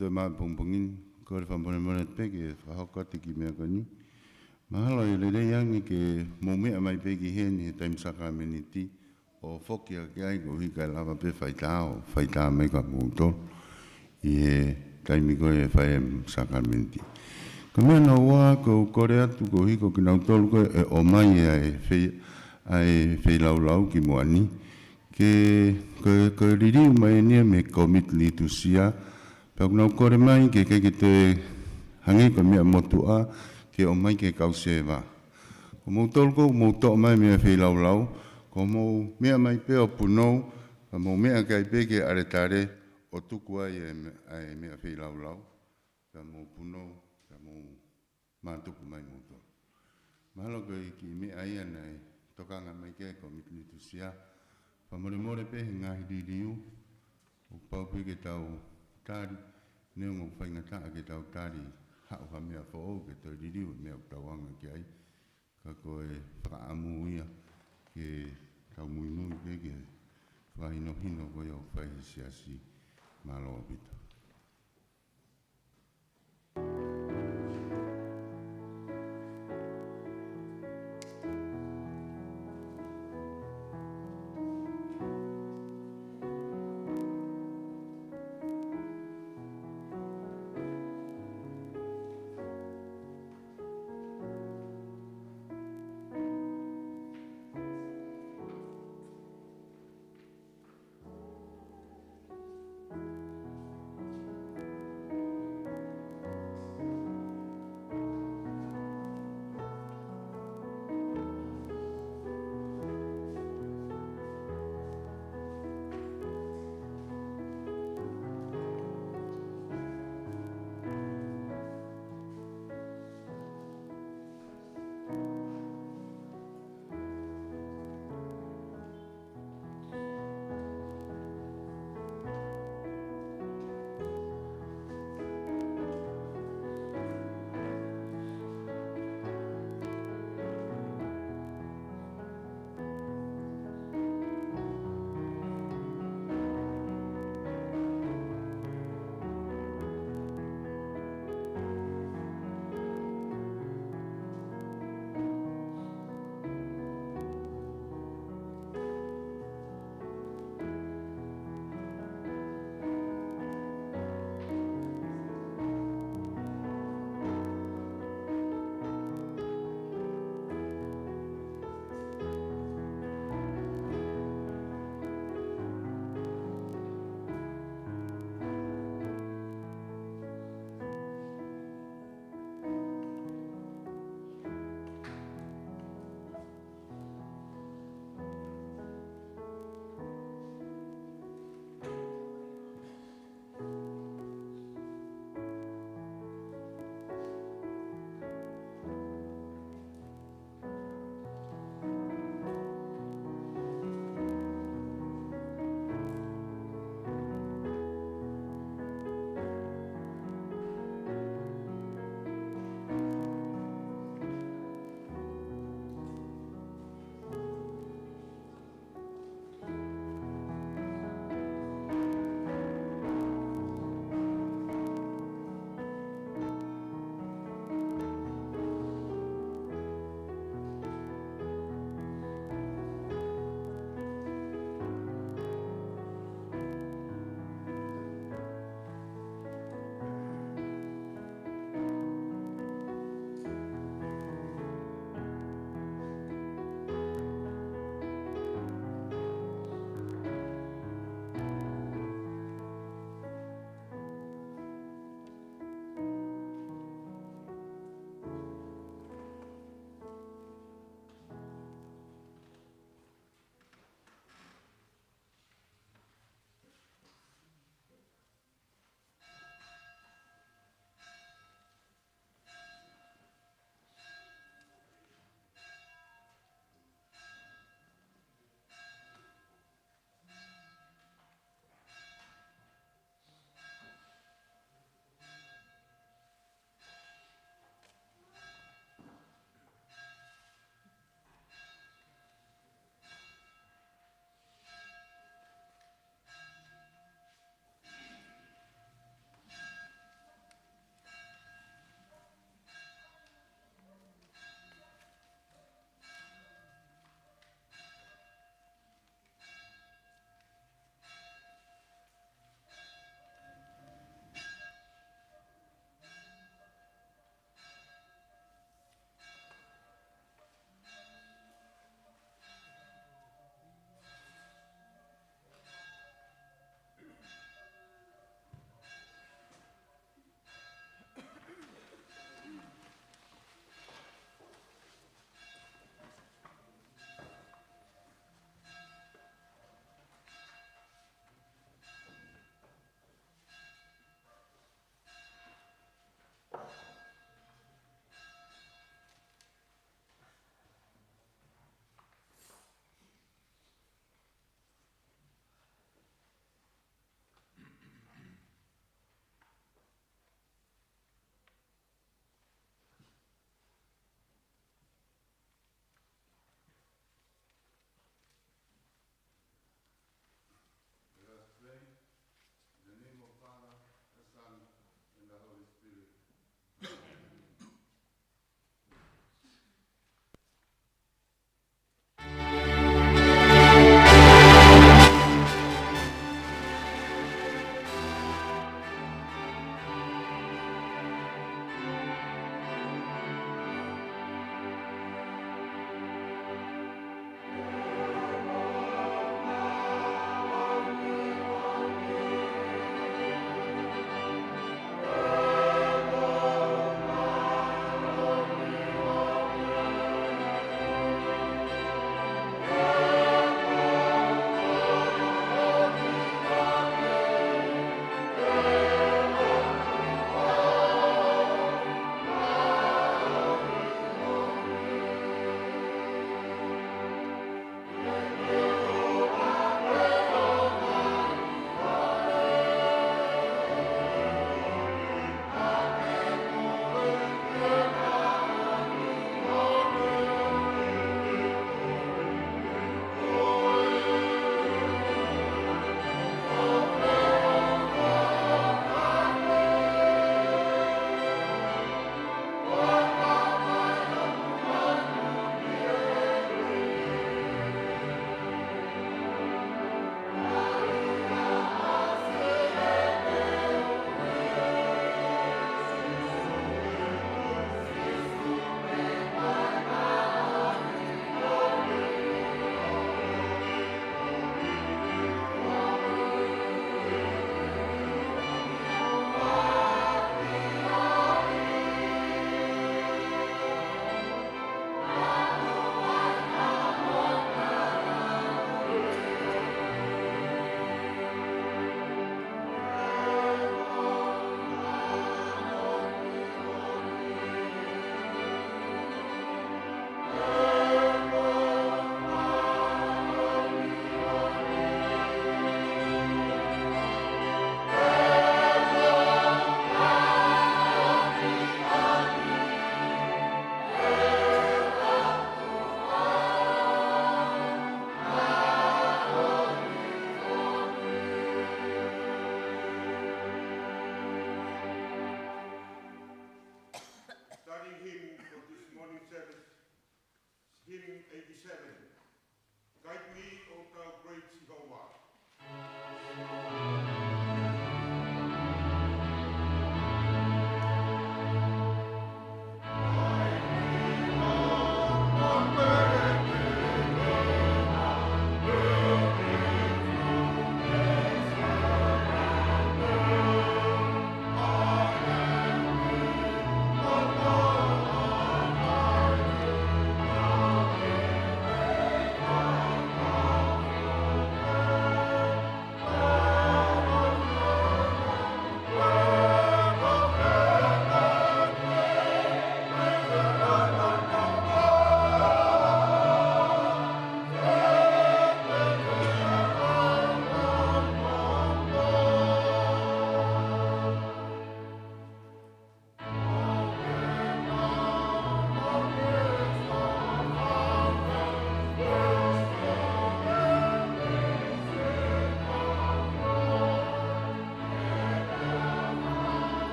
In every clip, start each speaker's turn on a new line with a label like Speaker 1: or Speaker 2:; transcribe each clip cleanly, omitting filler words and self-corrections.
Speaker 1: te ma pongpongin ko le whamone peke whahoko te ki mea kani. Mahalo i le yangi ke mo mea mai peki heni he taim sakameniti o whoki a ke ai ko hika lava pe whaitā mai ka mouto i he taimi ko e whae sakameniti. Ka mea na wā ko kore atu ko hiko ki nau tolu ko e o mai ai whei laulau ki moani. Ko ririu mai nia me commit li tu sia. Pau nau kore mai ke te hangi ko mea motua ke o mai ke kause wa. Ko mou tolu ko mou toa mai mea whei laulau. Ko mou mea mai pe o punou. Ka mou mea kai pe ke aretare o tuku ai mea whei laulau. Ka mou punou, ka mou mātuku mai mou tolu. Mahalo ko i ki mea ia nei tokanga mai ke commit li tu sia. Whamore pe he ngahi ririu, o pau pe ke tau tari, neo ngau whaingataa ke tau tari, hao ha mea whao ke tau ririu, mea o tau anga ki ai, ka koe whaamu ia, ke tau muinui pe ke whahino hino koe au whaihe siasi, malo o pita.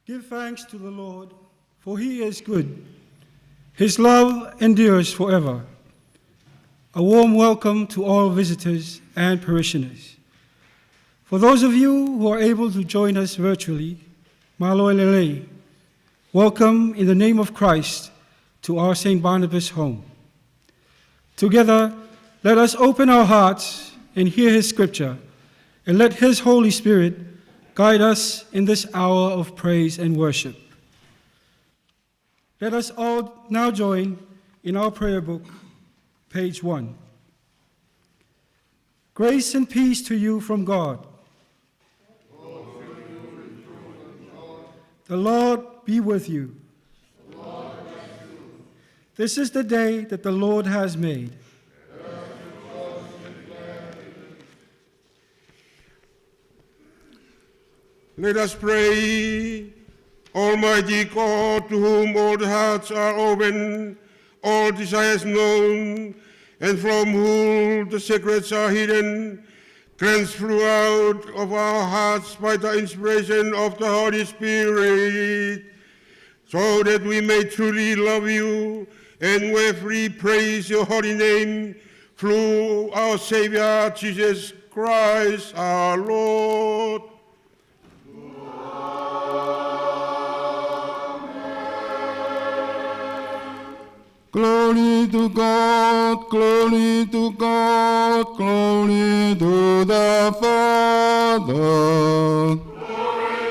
Speaker 2: Give thanks to the Lord, for he is good. His love endures forever. A warm welcome to all visitors and parishioners. For those of you who are able to join us virtually, Malo Lele, welcome in the name of Christ to our St. Barnabas home. Together, let us open our hearts and hear his scripture, and let his Holy Spirit guide us in this hour of praise and worship. Let us all now join in our prayer book, page 1. Grace and peace to you from God. The Lord be with you. This is the day that the Lord has made.
Speaker 3: Let us pray. Almighty God, to whom all the hearts are open, all desires known, and from whom the secrets are hidden, cleanse throughout of our hearts by the inspiration of the Holy Spirit, so that we may truly love you and willfully praise your holy name through our Savior, Jesus Christ, our Lord.
Speaker 1: Glory to God, glory to God, glory to the Father.
Speaker 4: Glory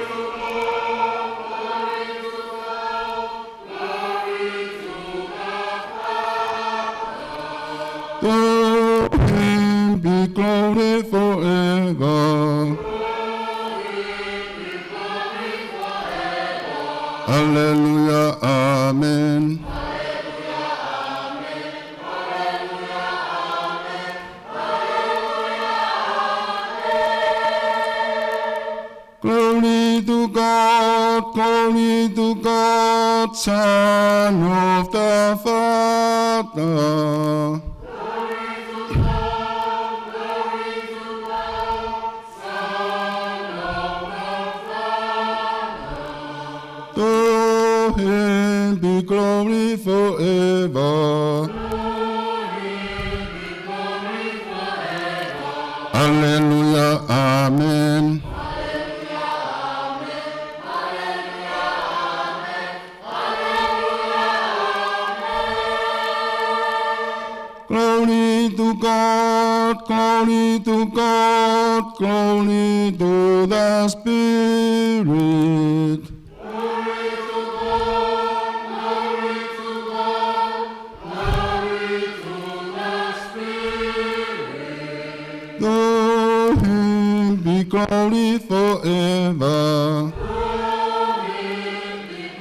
Speaker 4: to God, glory to God, glory to the Father.
Speaker 1: To him be glory forever.
Speaker 4: Glory forever.
Speaker 1: Hallelujah, amen. Glory to God, Son of the Father.
Speaker 4: Glory to God, Son of the Father.
Speaker 1: To him be glory forever.
Speaker 4: Glory forever.
Speaker 1: Hallelujah, amen. Glory to God, glory to God, glory to the Spirit.
Speaker 4: Glory to God, glory to God, glory to the Spirit.
Speaker 1: To him be glory forever.
Speaker 4: Glory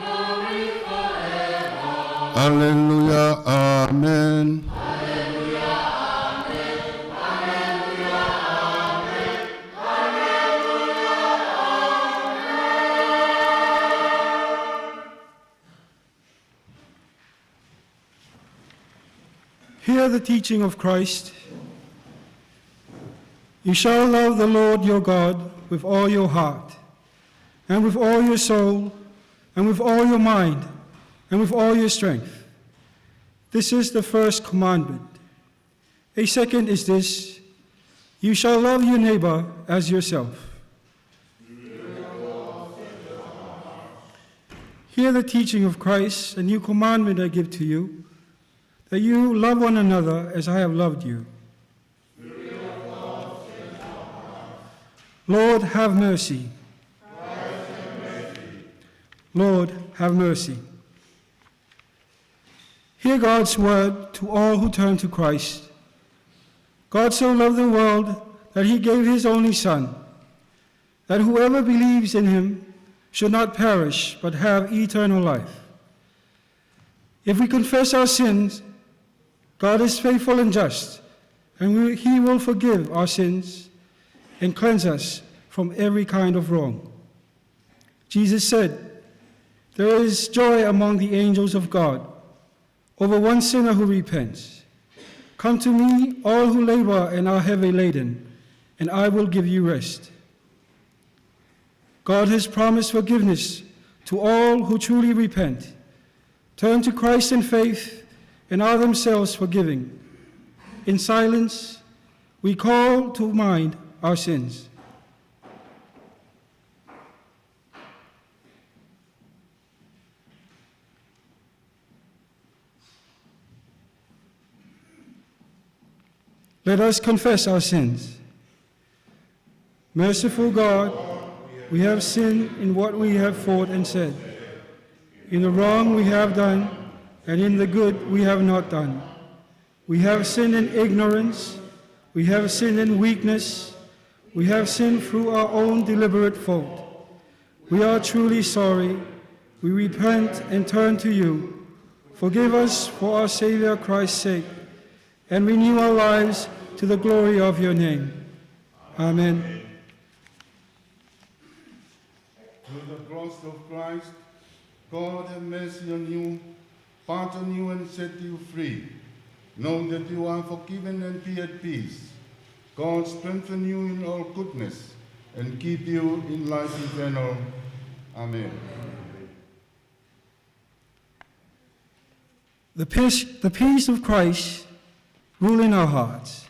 Speaker 4: forever.
Speaker 1: Hallelujah, amen.
Speaker 2: Hear the teaching of Christ. You shall love the Lord your God with all your heart, and with all your soul, and with all your mind, and with all your strength. This is the first commandment. A second is this: you shall love your neighbor as yourself. Hear the teaching of Christ. A new commandment I give to you, that you love one another as I have loved you. Lord, have mercy. Lord, have mercy. Hear God's word to all who turn to Christ. God so loved the world that he gave his only Son, that whoever believes in him should not perish but have eternal life. If we confess our sins, God is faithful and just, and he will forgive our sins and cleanse us from every kind of wrong. Jesus said, "There is joy among the angels of God over one sinner who repents. Come to me, all who labor and are heavy laden, and I will give you rest." God has promised forgiveness to all who truly repent, turn to Christ in faith, and are themselves forgiving. In silence, we call to mind our sins. Let us confess our sins. Merciful God, we have sinned in what we have thought and said, in the wrong we have done, and in the good we have not done. We have sinned in ignorance, we have sinned in weakness, we have sinned through our own deliberate fault. We are truly sorry. We repent and turn to you. Forgive us for our Savior Christ's sake, and renew our lives to the glory of your name. Amen.
Speaker 1: Through the cross of Christ, God have mercy on you, pardon you and set you free. Know that you are forgiven and be at peace. God strengthen you in all goodness and keep you in life eternal. Amen.
Speaker 2: The peace of Christ rule in our hearts.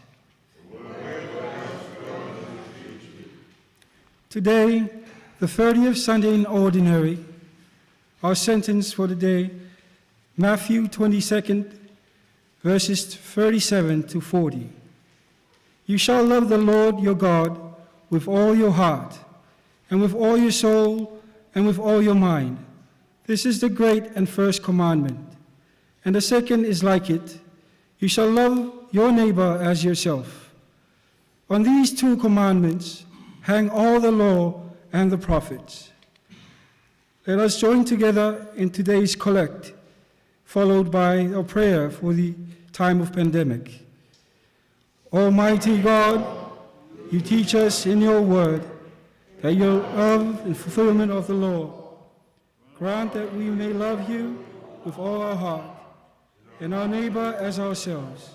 Speaker 2: Today, the 30th Sunday in Ordinary, our sentence for the day, Matthew 22nd, verses 37 to 40. You shall love the Lord your God with all your heart, and with all your soul, and with all your mind. This is the great and first commandment. And the second is like it. You shall love your neighbor as yourself. On these two commandments hang all the law and the prophets. Let us join together in today's collect, followed by a prayer for the time of pandemic. Almighty God, you teach us in your word that your love and fulfillment of the law. Grant that we may love you with all our heart, and our neighbor as ourselves.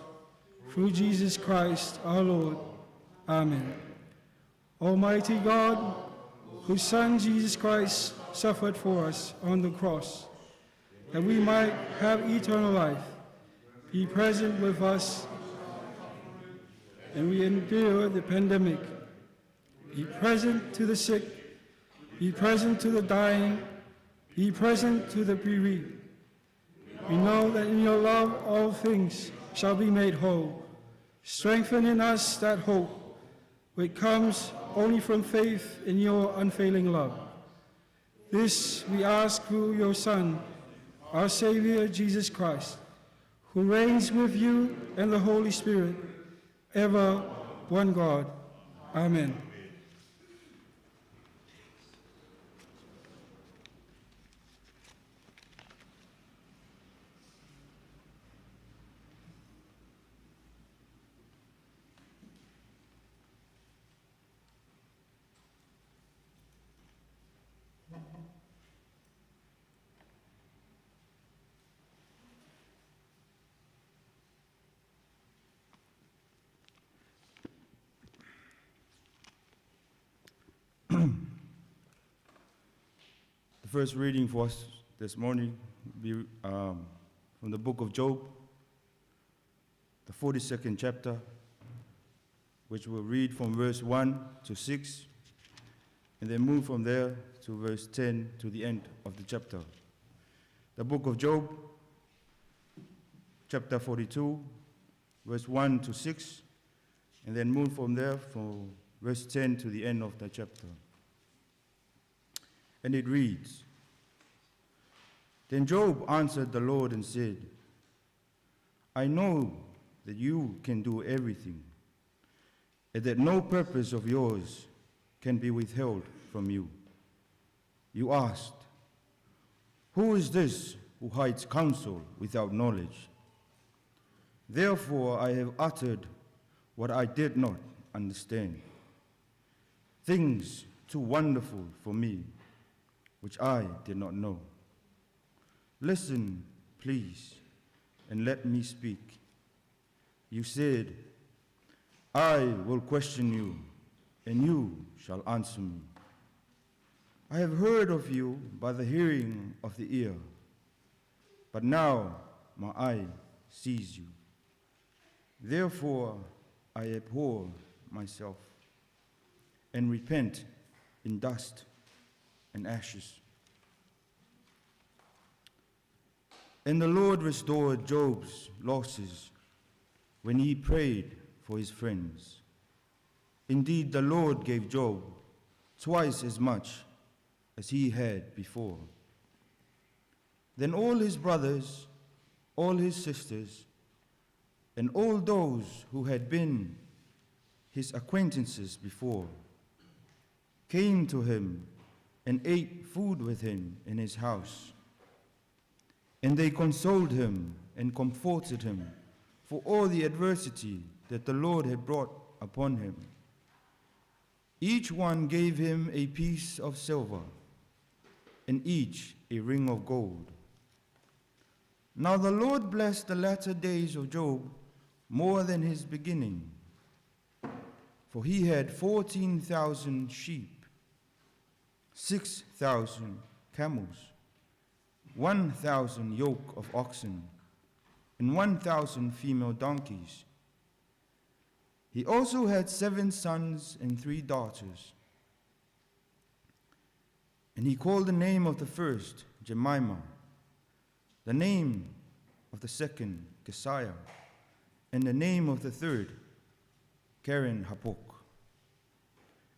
Speaker 2: Through Jesus Christ our Lord. Amen. Almighty God, whose Son Jesus Christ suffered for us on the cross, that we might have eternal life, be present with us, and we endure the pandemic. Be present to the sick, be present to the dying, be present to the bereaved. We know that in your love all things shall be made whole. Strengthen in us that hope, which comes only from faith in your unfailing love. This we ask through your Son, our Savior Jesus Christ, who reigns with you and the Holy Spirit, ever one God. Amen.
Speaker 5: The first reading for us this morning will be from the book of Job, the 42nd chapter, which we'll read from verse 1 to 6, and then move from there to verse 10 to the end of the chapter. The book of Job, chapter 42, verse 1 to 6, and then move from there from verse 10 to the end of the chapter. And it reads, Then Job answered the Lord and said, I know that you can do everything, and that no purpose of yours can be withheld from you. You asked, Who is this who hides counsel without knowledge? Therefore I have uttered what I did not understand, things too wonderful for me, which I did not know. Listen, please, and let me speak. You said, I will question you, and you shall answer me. I have heard of you by the hearing of the ear, but now my eye sees you. Therefore I abhor myself and repent in dust and ashes. And the Lord restored Job's losses when he prayed for his friends. Indeed, the Lord gave Job twice as much as he had before. Then all his brothers, all his sisters, and all those who had been his acquaintances before came to him and ate food with him in his house. And they consoled him and comforted him for all the adversity that the Lord had brought upon him. Each one gave him a piece of silver, and each a ring of gold. Now the Lord blessed the latter days of Job more than his beginning, for he had 14,000 sheep, 6,000 camels, 1,000 yoke of oxen, and 1,000 female donkeys. He also had 7 sons and 3 daughters. And he called the name of the first Jemimah, the name of the second Keziah, and the name of the third Karen Hapok.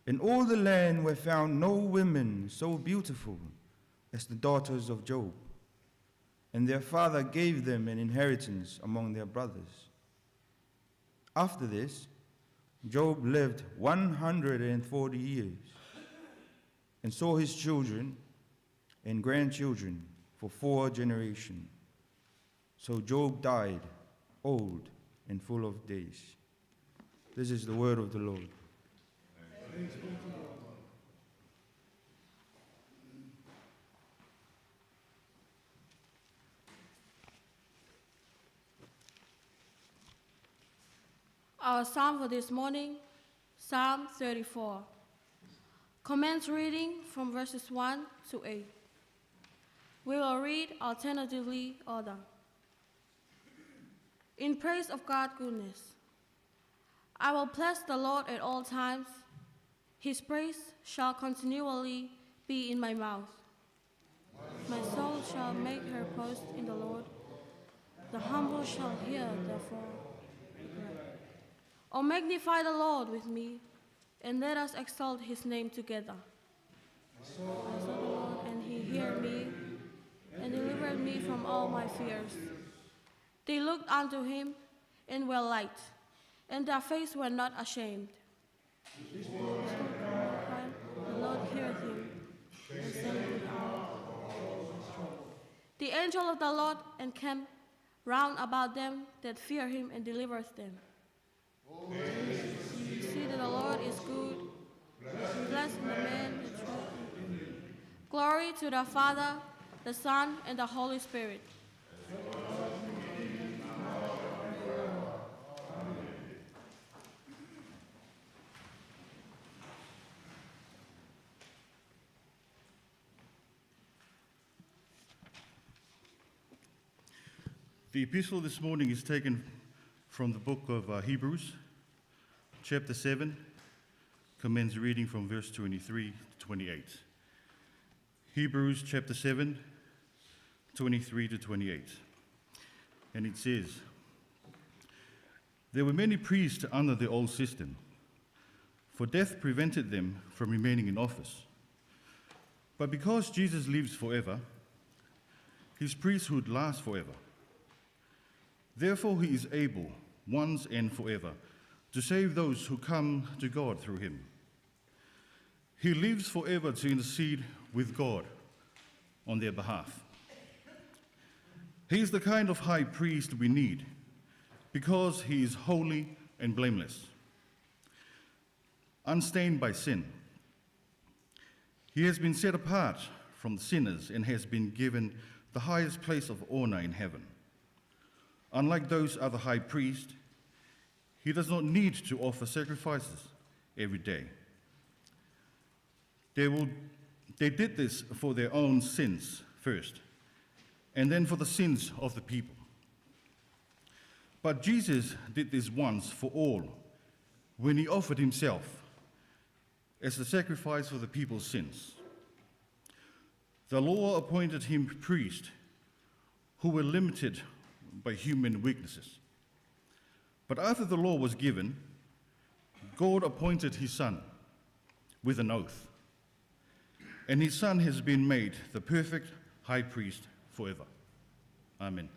Speaker 5: In all the land were found no women so beautiful as the daughters of Job, and their father gave them an inheritance among their brothers. After this, Job lived 140 years and saw his children and grandchildren for 4 generations. So Job died old and full of days. This is the word of the Lord.
Speaker 6: Our psalm for this morning, Psalm 34. Commence reading from verses 1 to 8. We will read alternatively order. In praise of God's goodness, I will bless the Lord at all times. His praise shall continually be in my mouth. My soul shall make her boast in the Lord. The humble shall hear, therefore. Oh, magnify the Lord with me, and let us exalt his name together. I sought the Lord, and he heard me, and delivered me from all my fears. They looked unto him, and were light, and their faces were not ashamed. The Lord heard him, and saved him out. The angel of the Lord encamped round about them that fear him, and delivers them. See that the Lord is good, blessed the man that trusts in him. Glory to the Father, the Son, and the Holy Spirit.
Speaker 7: The epistle this morning is taken from the book of Hebrews, chapter 7, commence reading from verse 23 to 28. Hebrews chapter 7, 23 to 28. And it says, there were many priests under the old system, for death prevented them from remaining in office. But because Jesus lives forever, his priesthood lasts forever. Therefore he is able, once and forever, to save those who come to God through him. He lives forever to intercede with God on their behalf. He is the kind of high priest we need because he is holy and blameless, unstained by sin. He has been set apart from the sinners and has been given the highest place of honor in heaven. Unlike those other high priests, he does not need to offer sacrifices every day. There will They did this for their own sins first, and then for the sins of the people. But Jesus did this once for all, when he offered himself as the sacrifice for the people's sins. The law appointed him priest who were limited by human weaknesses. But after the law was given, God appointed his Son with an oath. And his Son has been made the perfect high priest forever. Amen.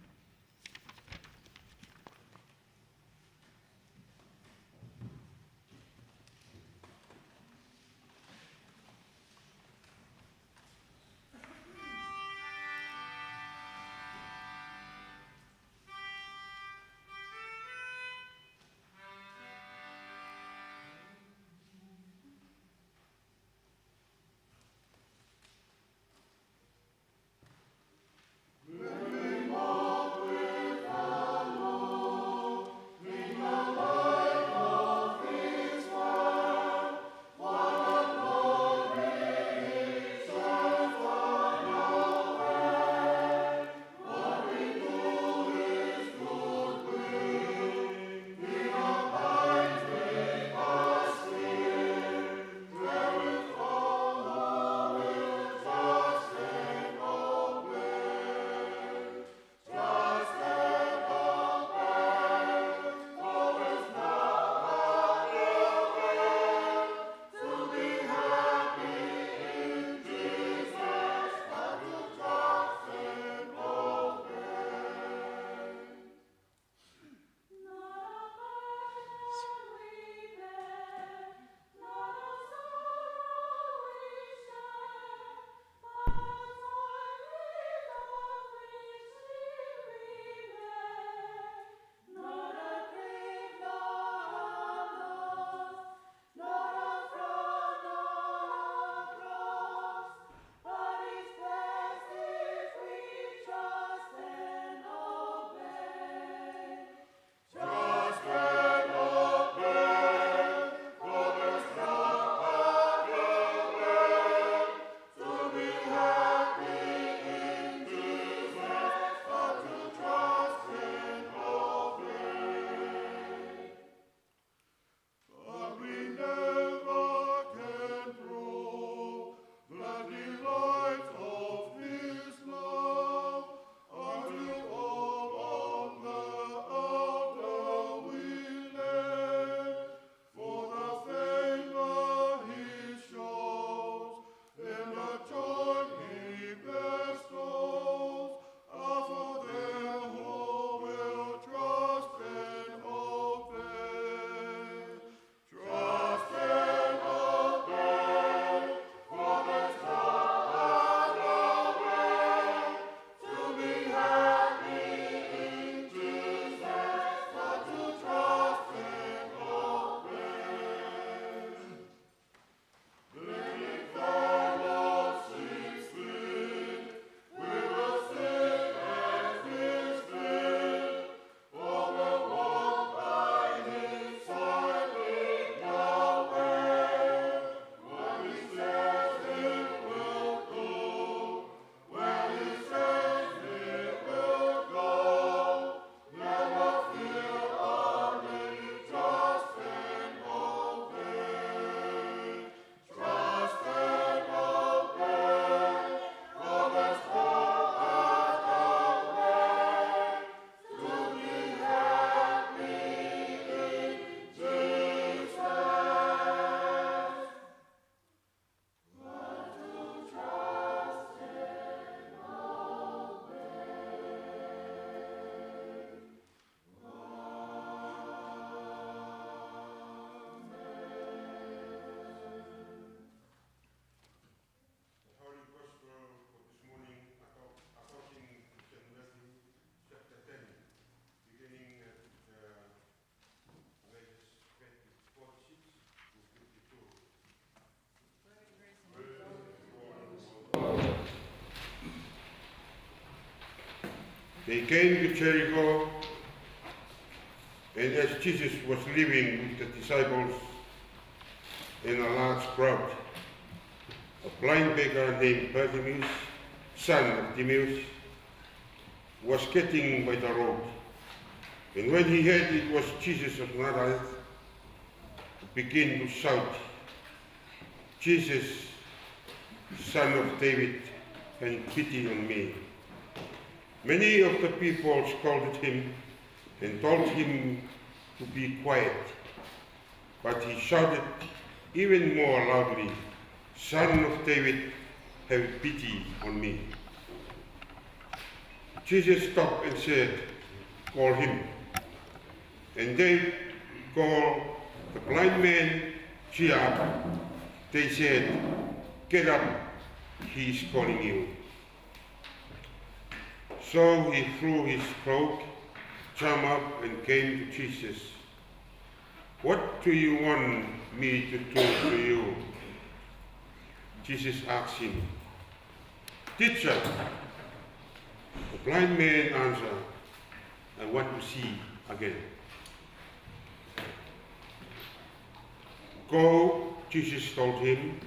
Speaker 3: They came to Jericho, and as Jesus was living with the disciples and a large crowd, a blind beggar named Bartimaeus, son of Timaeus, was getting by the road. And when he heard it was Jesus of Nazareth, he began to shout, "Jesus, Son of David, have pity on me." Many of the people scolded him and told him to be quiet. But he shouted even more loudly, "Son of David, have pity on me." Jesus stopped and said, "Call him." And they called the blind man, "Cheer up." They said, "Get up, he is calling you." So he threw his cloak, jumped up, and came to Jesus. "What do you want me to do to you?" Jesus asked him. "Teacher," the blind man answered, "I want to see again." "Go," Jesus told him.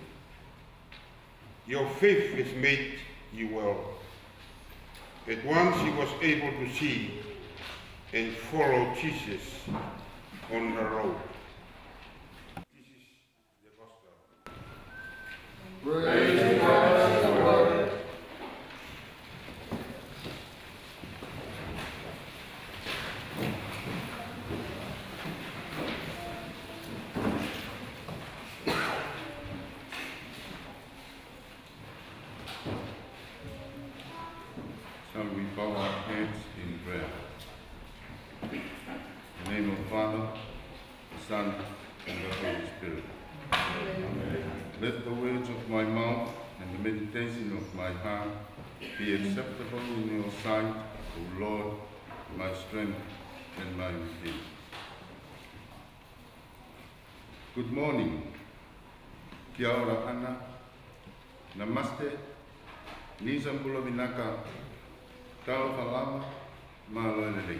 Speaker 3: "Your faith has made you well." At once he was able to see and follow Jesus on the road. This is the gospel.
Speaker 4: Praise God for the word.
Speaker 1: Shall we bow our heads in prayer? In the name of the Father, the Son, and the Holy Spirit. Amen. Let the words of my mouth and the meditation of my heart be acceptable in your sight, O Lord, my strength and my redeemer. Good morning. Kia ora ana. Namaste. Nisambula vinaka. Talfalama Maloney.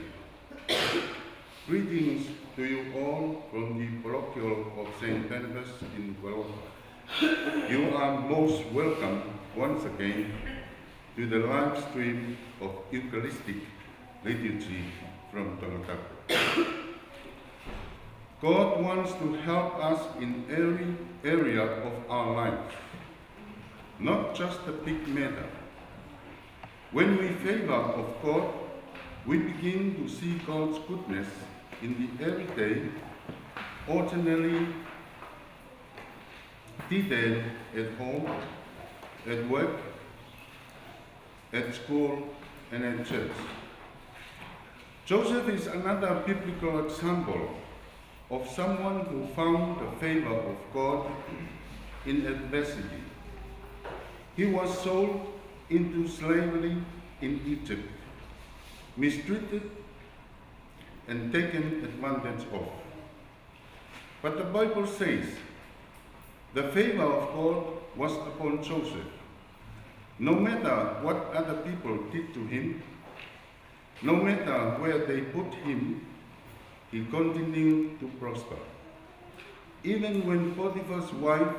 Speaker 1: Greetings to you all from the parochial of St. Panepasa in Nuku'alofa. You are most welcome once again to the live stream of Eucharistic liturgy from Tonga. God wants to help us in every area of our life, not just the big matter. When we favor of God, we begin to see God's goodness in the everyday, ordinary detail at home, at work, at school, and at church. Joseph is another biblical example of someone who found the favor of God in adversity. He was sold into slavery in Egypt, mistreated and taken advantage of. But the Bible says the favor of God was upon Joseph. No matter what other people did to him, no matter where they put him, he continued to prosper. Even when Potiphar's wife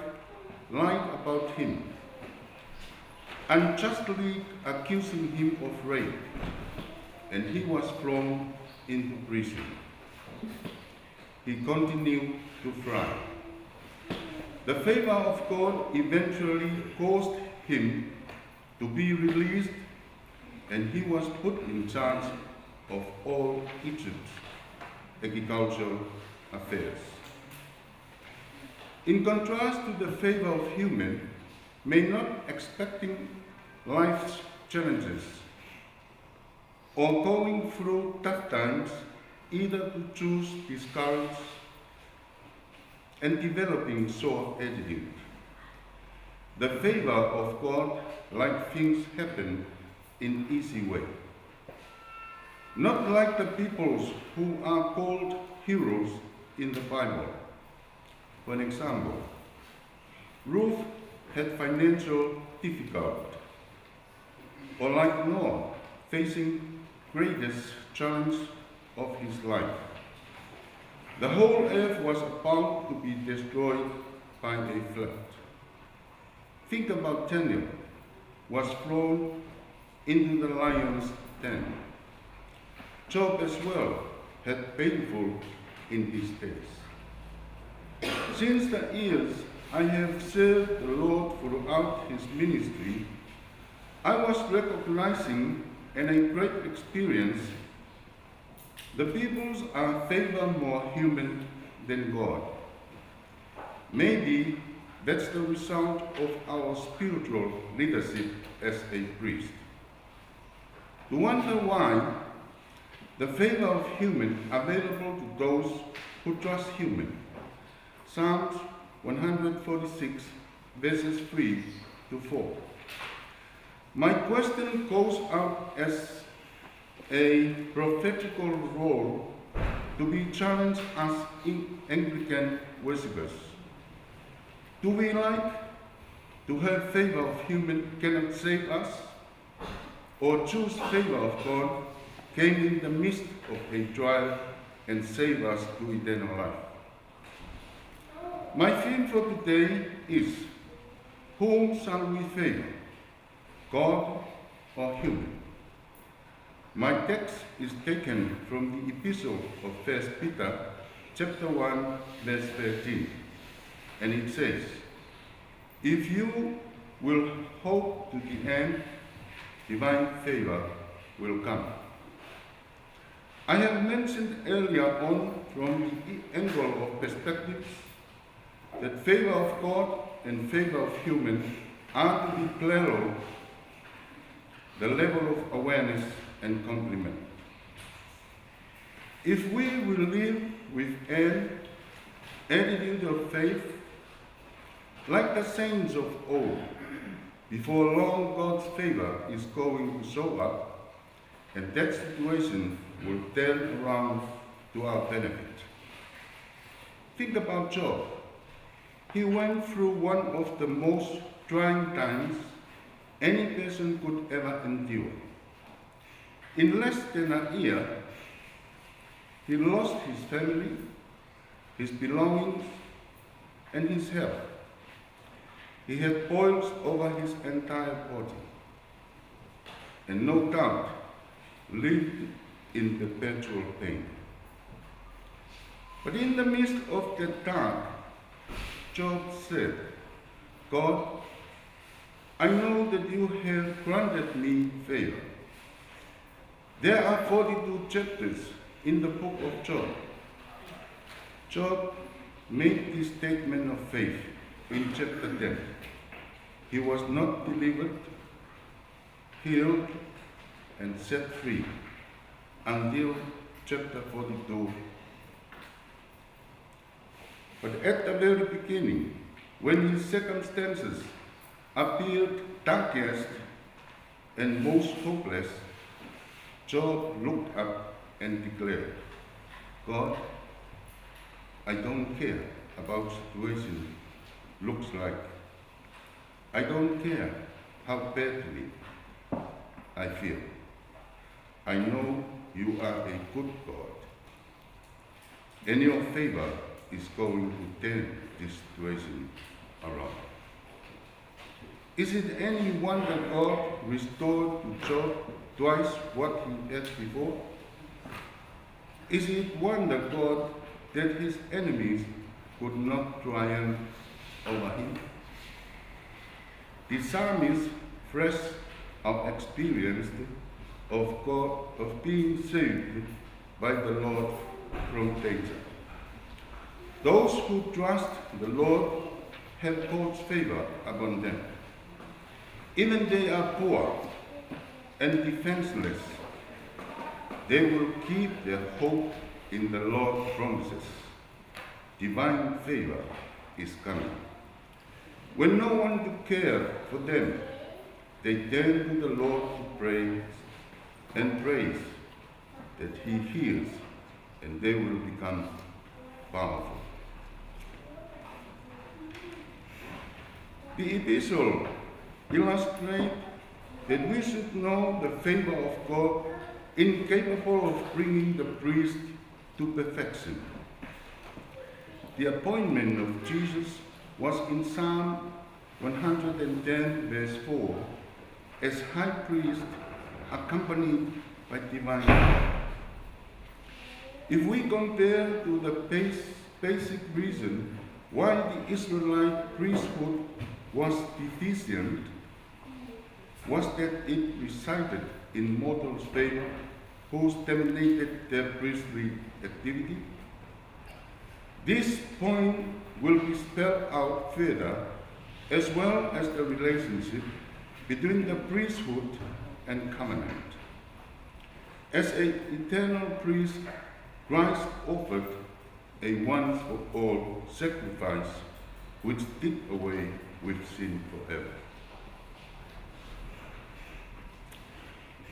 Speaker 1: lied about him, unjustly accusing him of rape, and he was thrown into prison, he continued to thrive. The favor of God eventually caused him to be released, and he was put in charge of all Egypt's agricultural affairs. In contrast to the favor of human, may not expecting life's challenges or going through tough times, either to choose discourage and developing sore attitude. The favor of God, like things happen in easy way. Not like the peoples who are called heroes in the Bible. For example, Ruth had financial difficulty, or like Noah, facing greatest challenge of his life. The whole earth was about to be destroyed by a flood. Think about Daniel, was thrown into the lion's den. Job as well had painful in his days. Since the years I have served the Lord throughout his ministry, I was recognizing in a great experience the peoples are far more human than God. Maybe that's the result of our spiritual leadership as a priest. To wonder why the favor of human available to those who trust human. Psalms 146 verses 3 to 4. My question goes out as a prophetical role to be challenged as Anglican worshippers. Do we like to have favor of human cannot save us, or choose favor of God came in the midst of a trial and save us to eternal life? My theme for today is, whom shall we favor, God or human? My text is taken from the Epistle of 1 Peter, chapter 1, verse 13, and it says, if you will hope to the end, divine favor will come. I have mentioned earlier on from the angle of perspectives that favor of God and favor of human are to be parallel, the level of awareness and complement. If we will live with an attitude of faith, like the saints of old, before long God's favor is going to show up, and that situation will turn around to our benefit. Think about Job. He went through one of the most trying times any person could ever endure. In less than a year, he lost his family, his belongings, and his health. He had boils over his entire body, and no doubt lived in perpetual pain. But in the midst of that dark, Job said, God, I know that you have granted me favor. There are 42 chapters in the book of Job. Job made this statement of faith in chapter 10. He was not delivered, healed, and set free until chapter 42. But at the very beginning, when his circumstances appeared darkest and most hopeless, Job looked up and declared, God, I don't care about situation looks like. I don't care how badly I feel. I know you are a good God, and your favor is going to turn this situation around. Is it any wonder God restored to Job twice what he had before? Is it wonder God that his enemies could not triumph over him? The psalmist fresh of experience of God, of being saved by the Lord from danger. Those who trust the Lord have God's favor upon them. Even they are poor and defenseless, they will keep their hope in the Lord's promises. Divine favor is coming. When no one to care for them, they turn to the Lord to praise and praise that he heals, and they will become powerful. The epistle illustrates that we should know the favor of God, incapable of bringing the priest to perfection. The appointment of Jesus was in Psalm 110 verse 4, as high priest accompanied by divine power. If we compare to the basic reason why the Israelite priesthood was deficient, was that it resided in mortals' favor who terminated their priestly activity. This point will be spelled out further, as well as the relationship between the priesthood and covenant. As an eternal priest, Christ offered a once-for-all sacrifice which did away with sin forever.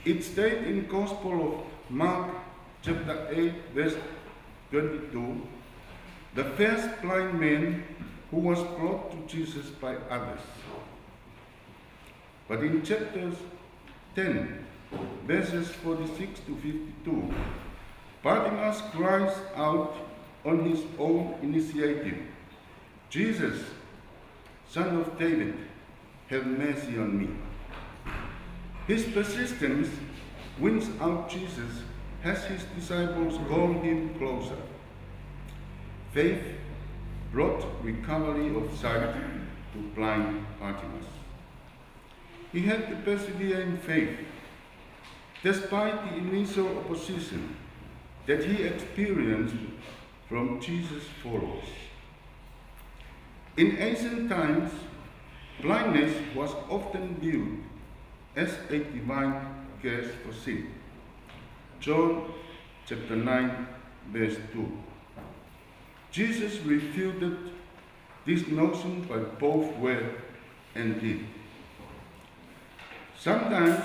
Speaker 1: It states in Gospel of Mark chapter 8 verse 22, the first blind man who was brought to Jesus by others. But in chapters 10 verses 46 to 52, Bartimaeus cries out on his own initiative, Jesus, Son of David, have mercy on me. His persistence wins out Jesus as his disciples call him closer. Faith brought recovery of sight to blind Bartimaeus. He had to persevere in faith, despite the initial opposition that he experienced from Jesus' followers. In ancient times, blindness was often viewed as a divine curse for sin. John chapter 9, verse 2. Jesus refuted this notion by both word and deed. Sometimes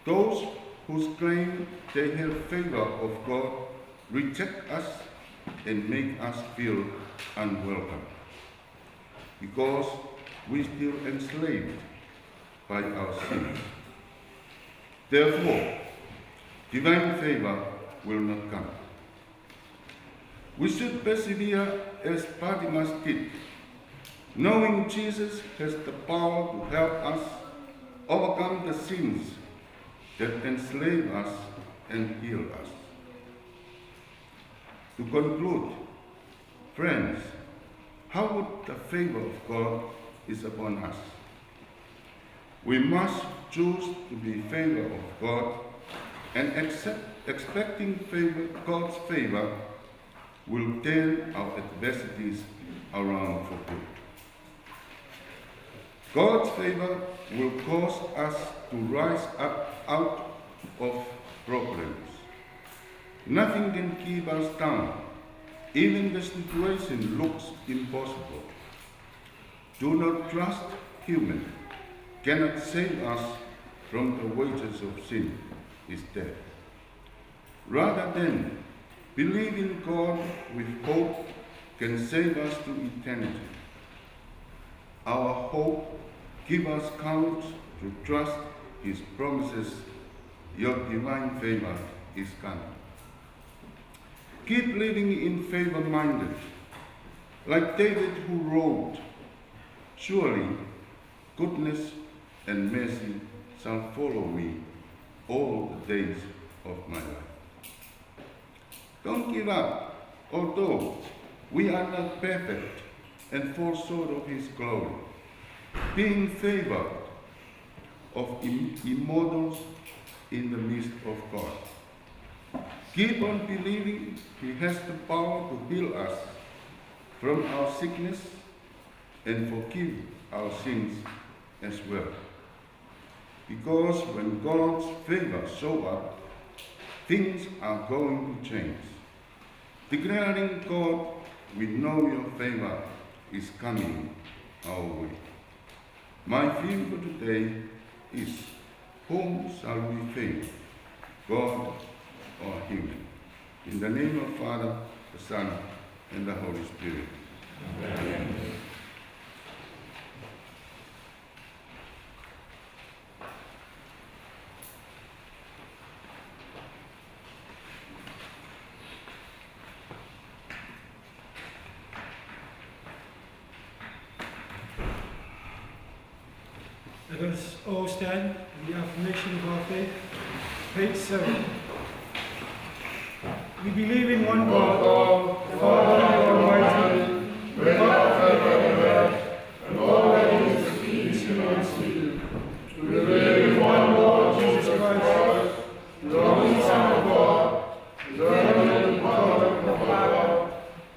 Speaker 1: those who claim they have favor of God reject us and make us feel unwelcome because we still enslaved by our sins. Therefore, divine favor will not come. We should persevere as Bartimaeus did, knowing Jesus has the power to help us overcome the sins that enslave us and heal us. To conclude, friends, how would the favor of God is upon us? We must choose to be favor of God and expecting God's favor will turn our adversities around for good. God's favor will cause us to rise up out of problems. Nothing can keep us down. Even the situation looks impossible. Do not trust human. Cannot save us from the wages of sin is death. Rather than believe in God with hope can save us to eternity. Our hope gives us courage to trust His promises. Your divine favor is coming. Keep living in favor-minded, like David who wrote, surely goodness and mercy shall follow me all the days of my life. Don't give up, although we are not perfect and fall short of His glory, being favored of immortals in the midst of God. Keep on believing He has the power to heal us from our sickness and forgive our sins as well. Because when God's favor shows up, things are going to change. Declaring, God, we know your favor is coming our way. My theme for today is, whom shall we favor, God or human? In the name of Father, the Son, and the Holy Spirit. Amen.
Speaker 2: Let us all stand in the affirmation of our faith. Page 7. We believe in one God, the Father Almighty, maker of heaven and earth, and all that is seen and unseen. We believe in one Lord Jesus Christ, the only Son of God, eternally begotten of the Father,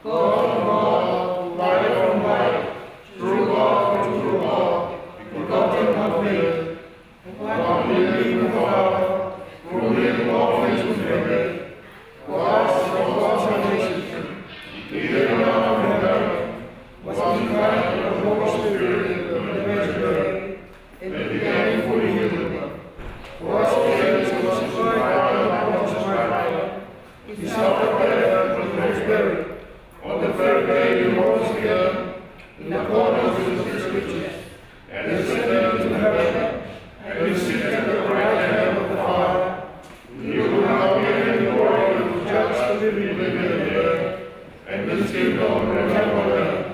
Speaker 2: God of God, light from light, true God from true God, begotten of made, one being the Father, from whom all things were made, for us and for our salvation. He came out of heaven, was incarnate of the Holy Spirit, and the Virgin Mary, and became fully human. For us he was crucified and was buried. He suffered death and was buried. On the third day he rose again, in accordance with the Scriptures, and ascended into heaven, and is seated at the right hand of the Father. He will now be in glory to judge the living and the dead, and his kingdom will never end.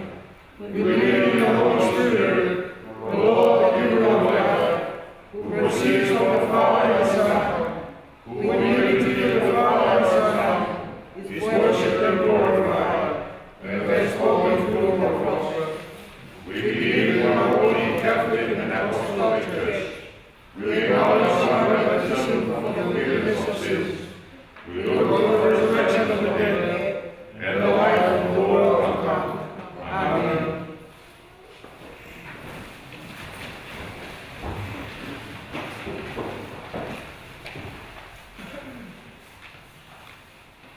Speaker 2: We believe in the Holy Spirit, the Lord, the giver of life, who proceeds from the Father and the Son, who when unity with the Father and Son is worshipped and glorified, and has spoken through the prophets. We believe in our holy Catholic and Apostolic Church. We acknowledge our baptism for the forgiveness of sins. We look for the resurrection of the dead and the life of the world to come. Amen.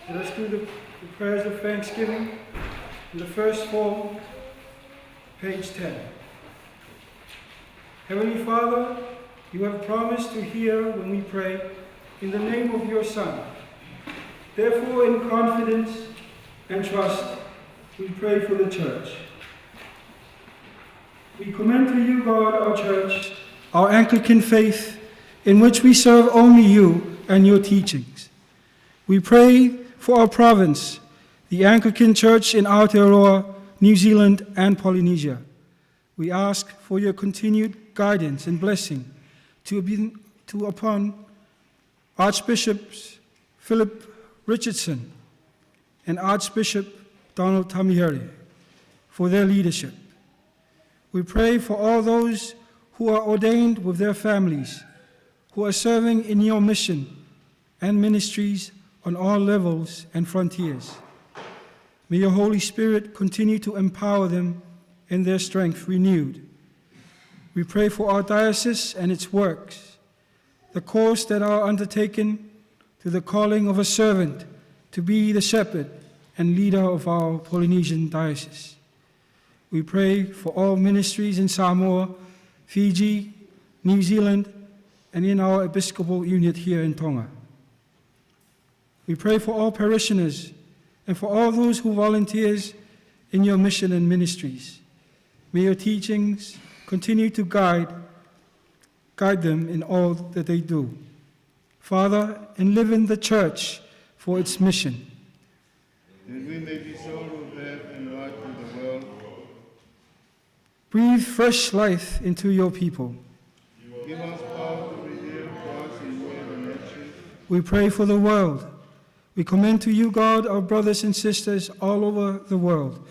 Speaker 2: Let us do the prayers of thanksgiving in the first form, page 10. Heavenly Father, you have promised to hear when we pray in the name of your Son. Therefore, in confidence and trust, we pray for the Church. We commend to you, God, our Church, our Anglican faith, in which we serve only you and your teachings. We pray for our province, the Anglican Church in Aotearoa, New Zealand, and Polynesia. We ask for your continued guidance and blessing upon Archbishops Philip Richardson and Archbishop Donald Tamihere for their leadership. We pray for all those who are ordained with their families, who are serving in your mission and ministries on all levels and frontiers. May your Holy Spirit continue to empower them and their strength renewed. We pray for our diocese and its works, the course that are undertaken to the calling of a servant to be the shepherd and leader of our Polynesian diocese. We pray for all ministries in Samoa, Fiji, New Zealand, and in our Episcopal unit here in Tonga. We pray for all parishioners and for all those who volunteers in your mission and ministries. May your teachings continue to guide them in all that they do. Father, enliven the Church for its mission.
Speaker 1: That we may be salt of the earth and light to the world.
Speaker 2: Breathe fresh life into your people.
Speaker 1: Give us power to reveal Christ in word and action.
Speaker 2: We pray for the world. We commend to you, God, our brothers and sisters all over the world,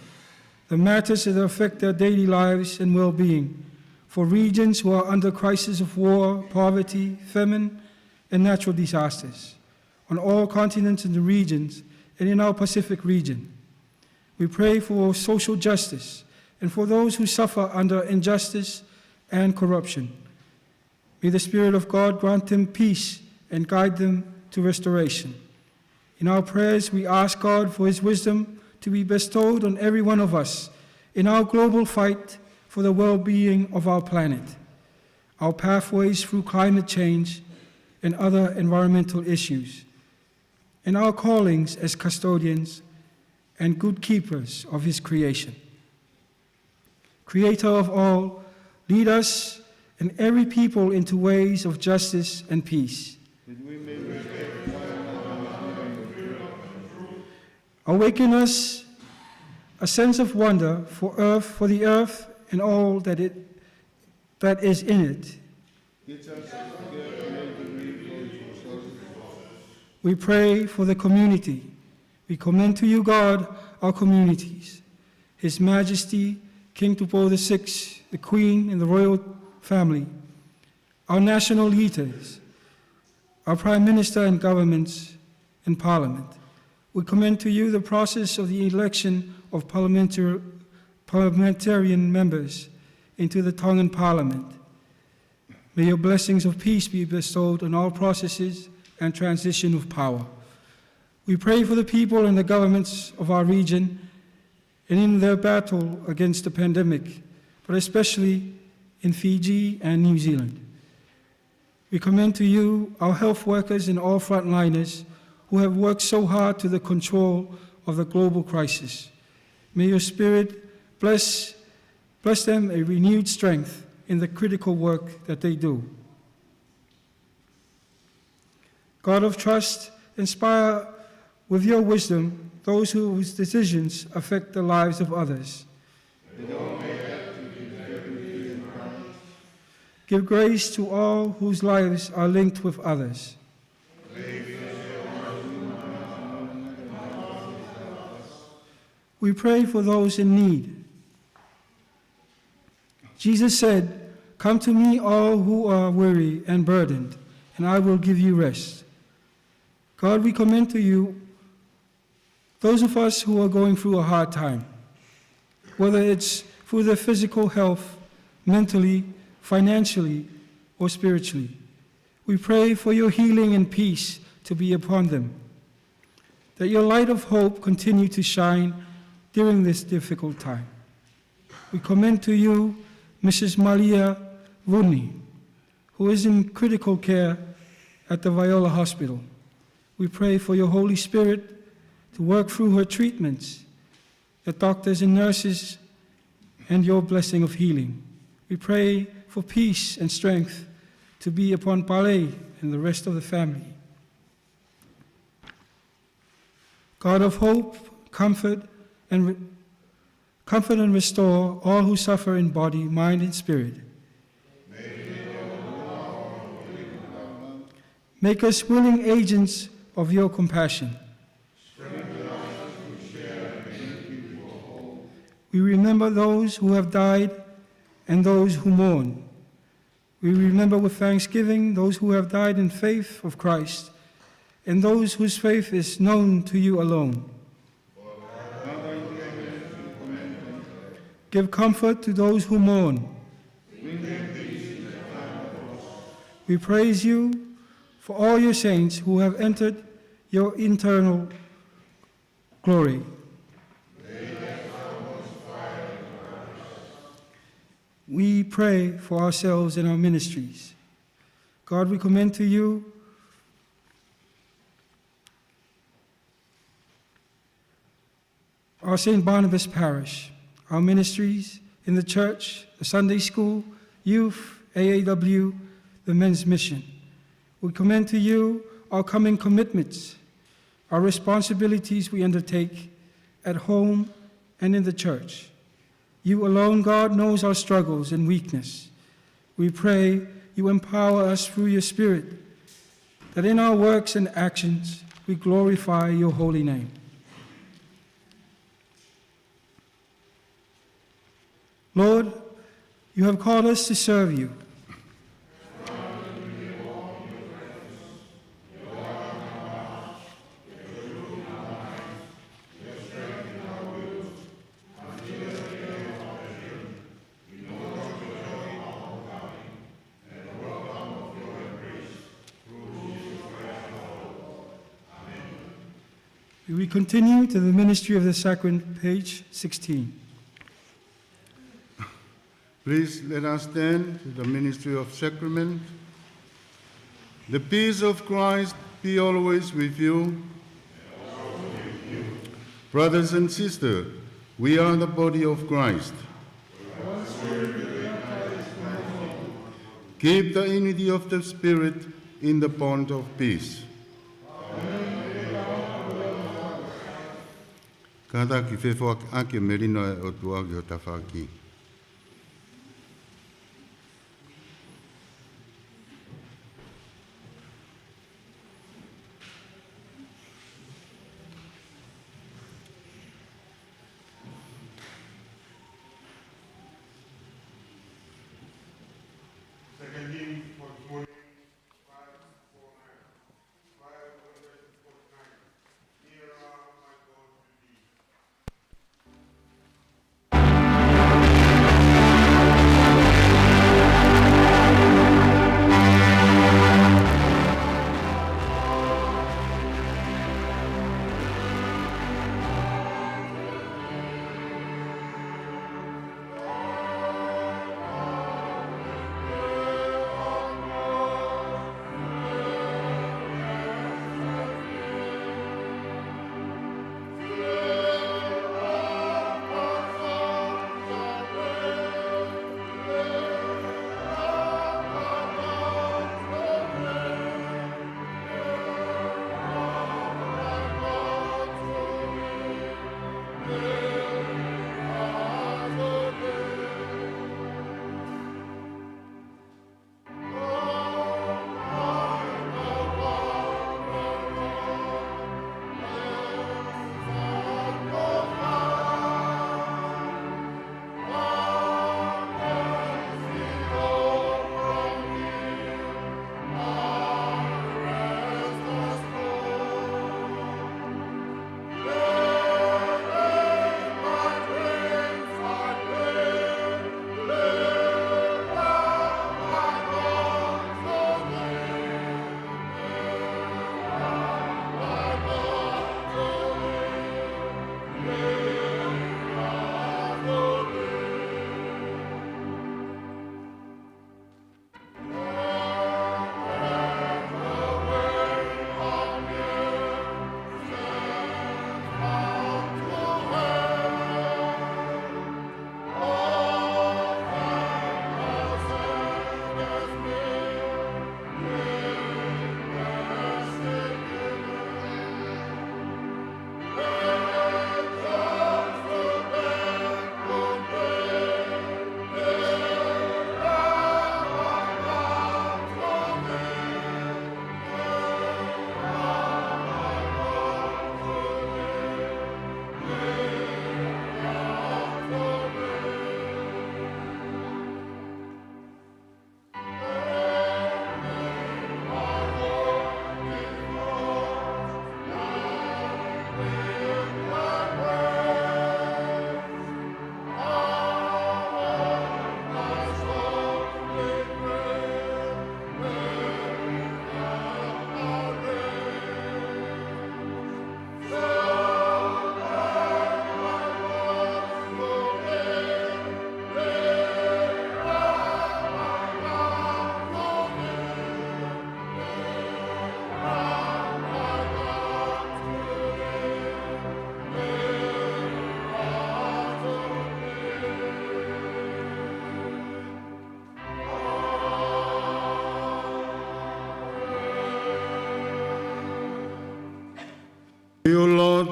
Speaker 2: the matters that affect their daily lives and well-being, for regions who are under crisis of war, poverty, famine, and natural disasters, on all continents and regions, and in our Pacific region. We pray for social justice and for those who suffer under injustice and corruption. May the Spirit of God grant them peace and guide them to restoration. In our prayers, we ask God for his wisdom to be bestowed on every one of us in our global fight for the well-being of our planet, our pathways through climate change and other environmental issues, and our callings as custodians and good keepers of his creation. Creator of all, lead us and every people into ways of justice and peace.
Speaker 1: That we may respect one another in truth.
Speaker 2: Awaken us a sense of wonder for the earth and all that is in it, We pray for the community. We commend to you, God, our communities, His Majesty, King Tupo VI, the Queen, and the royal family, our national leaders, our Prime Minister and governments and Parliament. We commend to you the process of the election of parliamentarian members into the Tongan Parliament. May your blessings of peace be bestowed on all processes and transition of power. We pray for the people and the governments of our region and in their battle against the pandemic, but especially in Fiji and New Zealand. We commend to you our health workers and all frontliners who have worked so hard to the control of the global crisis. May your Spirit bless them a renewed strength in the critical work that they do. God of trust, inspire with your wisdom those whose decisions affect the lives of others. Give grace to all whose lives are linked with others. We pray for those in need. Jesus said, "Come to me, all who are weary and burdened, and I will give you rest." God, we commend to you those of us who are going through a hard time, whether it's through their physical health, mentally, financially, or spiritually. We pray for your healing and peace to be upon them, that your light of hope continue to shine during this difficult time. We commend to you Mrs. Malia Vuni, who is in critical care at the Viola Hospital. We pray for your Holy Spirit to work through her treatments, the doctors and nurses, and your blessing of healing. We pray for peace and strength to be upon Pale and the rest of the family. God of hope, comfort and restore all who suffer in body, mind, and spirit. Make us willing agents of your compassion. We remember those who have died and those who mourn. We remember with thanksgiving those who have died in faith of Christ and those whose faith is known to you alone. Give comfort to those who mourn. We praise you for all your saints who have entered your eternal glory. We pray for ourselves and our ministries. God, we commend to you our St. Barnabas Parish, our ministries in the church, the Sunday school, youth, AAW, the men's mission. We commend to you our coming commitments, our responsibilities we undertake at home and in the church. You alone, God, knows our struggles and weakness. We pray you empower us through your Spirit, that in our works and actions we glorify your holy name. Lord, you have called us to serve you. We continue to the ministry of the sacrament, page 16.
Speaker 1: Please let us stand to the ministry of sacrament. The peace of Christ be always with you. Brothers and sisters, we are the body of Christ. Keep the unity of the Spirit in the bond of peace. Kada ki fefo ake merino e o tuagi o tawhaki.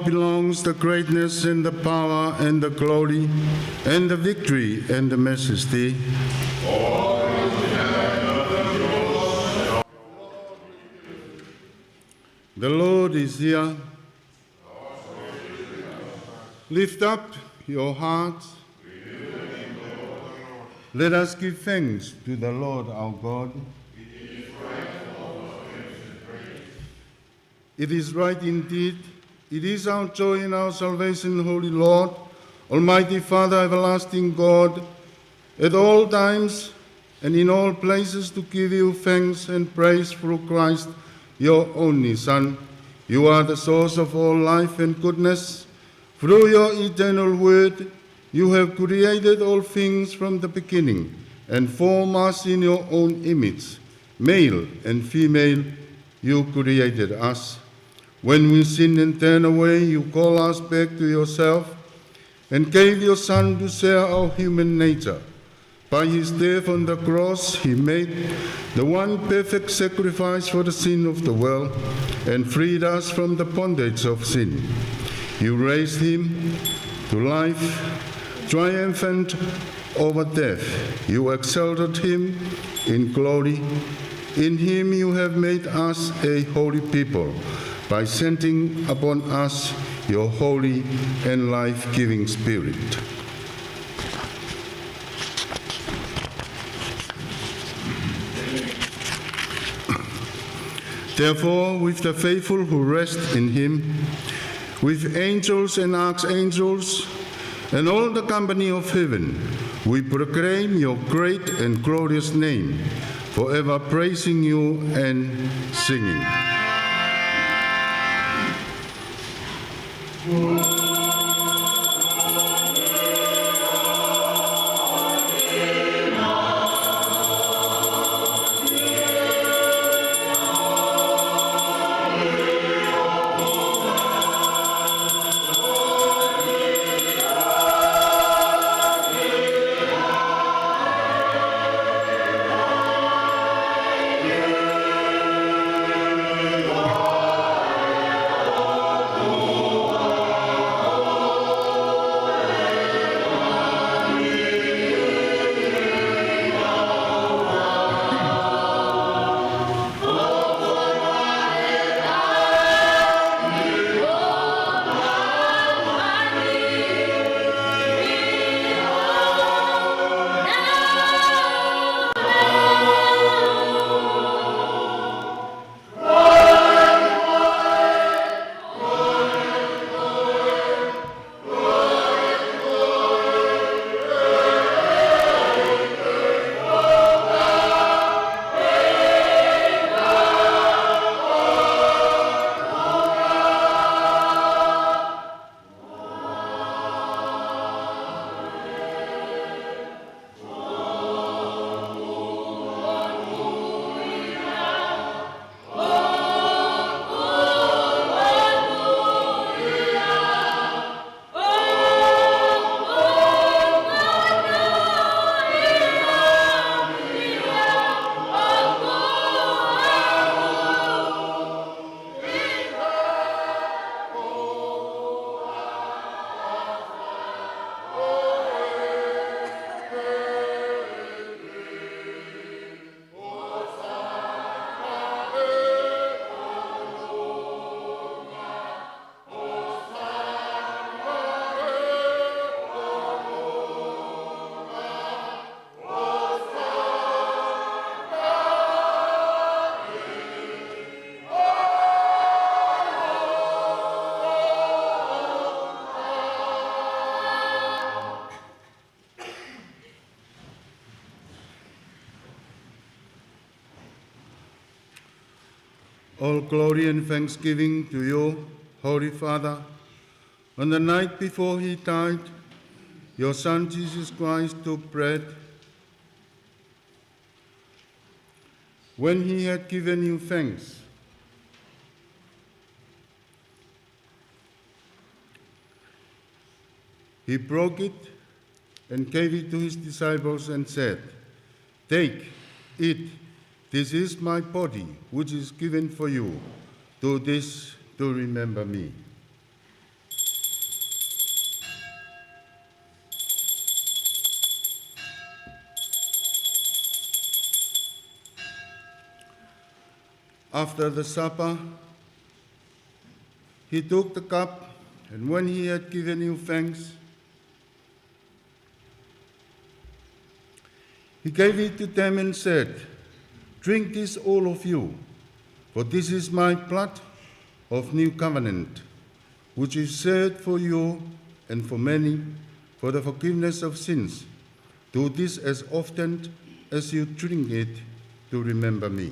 Speaker 1: belongs the greatness and the power and the glory and the victory and the majesty. The Lord is here. Lift up your hearts. Let us give thanks to the Lord our God. It is right indeed. It is our joy and our salvation, Holy Lord, Almighty Father, everlasting God, at all times and in all places to give you thanks and praise through Christ, your only Son. You are the source of all life and goodness. Through your eternal word, you have created all things from the beginning and formed us in your own image. Male and female, you created us. When we sin and turn away, you call us back to yourself and gave your Son to share our human nature. By his death on the cross, he made the one perfect sacrifice for the sin of the world and freed us from the bondage of sin. You raised him to life, triumphant over death. You exalted him in glory. In him you have made us a holy people by sending upon us your holy and life-giving Spirit. Therefore, with the faithful who rest in him, with angels and archangels, and all the company of heaven, we proclaim your great and glorious name, forever praising you and singing. All glory and thanksgiving to you, Holy Father. On the night before he died, your Son Jesus Christ took bread. When he had given you thanks, he broke it and gave it to his disciples and said, "Take, eat. This is my body, which is given for you. Do this to remember me." After the supper, he took the cup, and when he had given you thanks, he gave it to them and said, "Drink this, all of you, for this is my blood of new covenant, which is shed for you and for many for the forgiveness of sins. Do this as often as you drink it to remember me."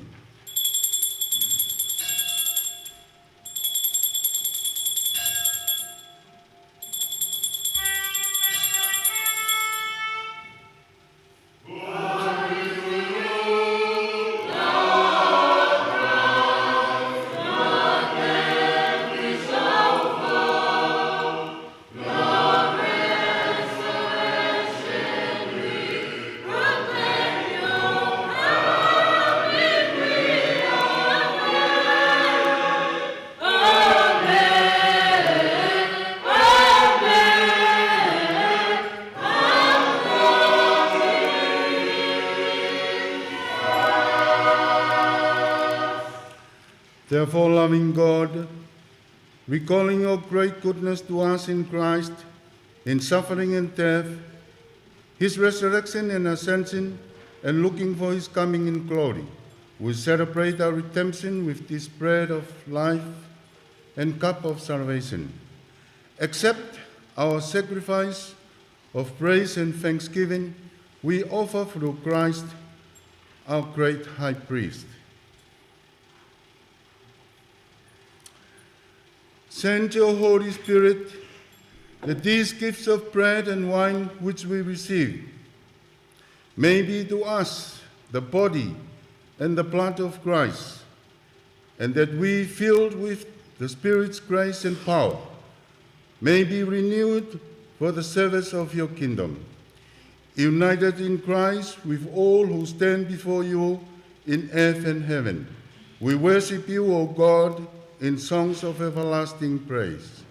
Speaker 1: Therefore, loving God, recalling your great goodness to us in Christ, in suffering and death, his resurrection and ascension, and looking for his coming in glory, we celebrate our redemption with this bread of life and cup of salvation. Accept our sacrifice of praise and thanksgiving we offer through Christ, our great high priest. Send your Holy Spirit that these gifts of bread and wine which we receive may be to us the body and the blood of Christ, and that we, filled with the Spirit's grace and power, may be renewed for the service of your kingdom. United in Christ with all who stand before you in earth and heaven, we worship you, O God, in songs of everlasting praise.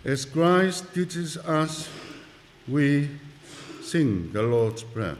Speaker 1: As Christ teaches us, we sing the Lord's Prayer.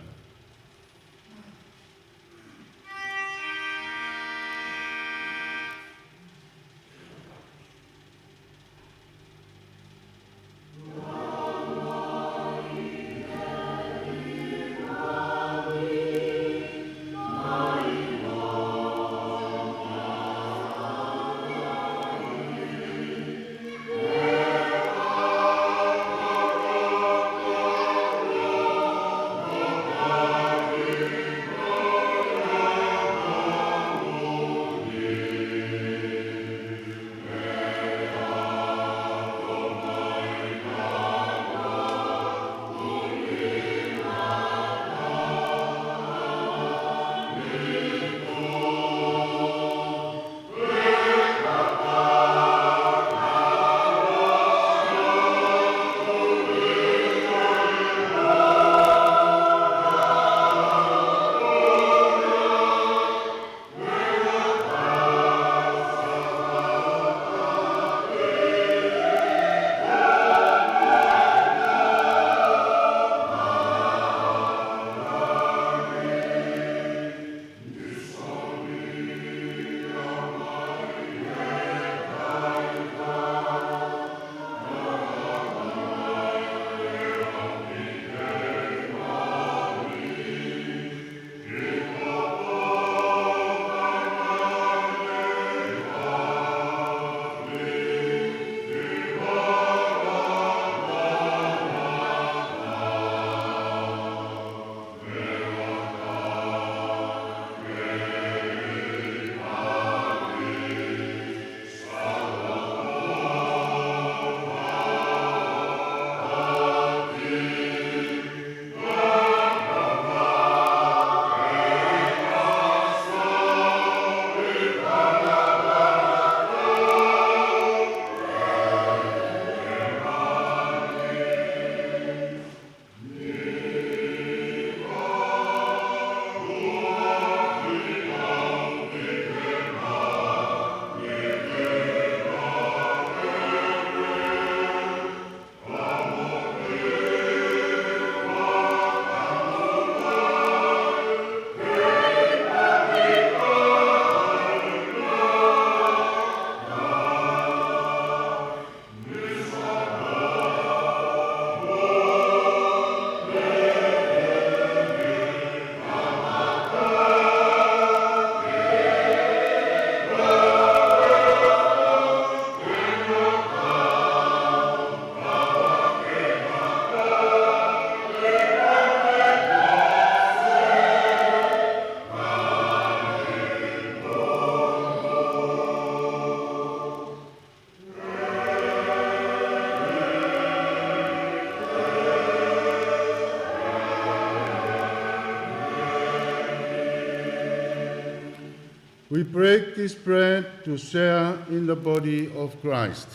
Speaker 1: We break this bread to share in the body of Christ.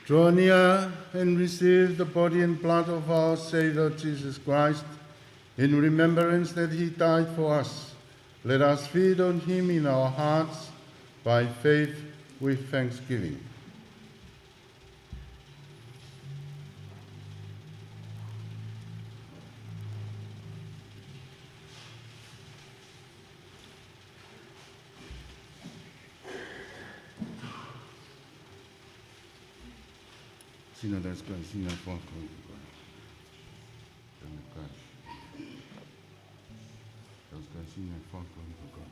Speaker 1: Draw near and receive the body and blood of our Saviour Jesus Christ, in remembrance that he died for us. Let us feed on him in our hearts by faith with thanksgiving. Sina das kai sina fon kon ko. Das kai sina fon kon ko.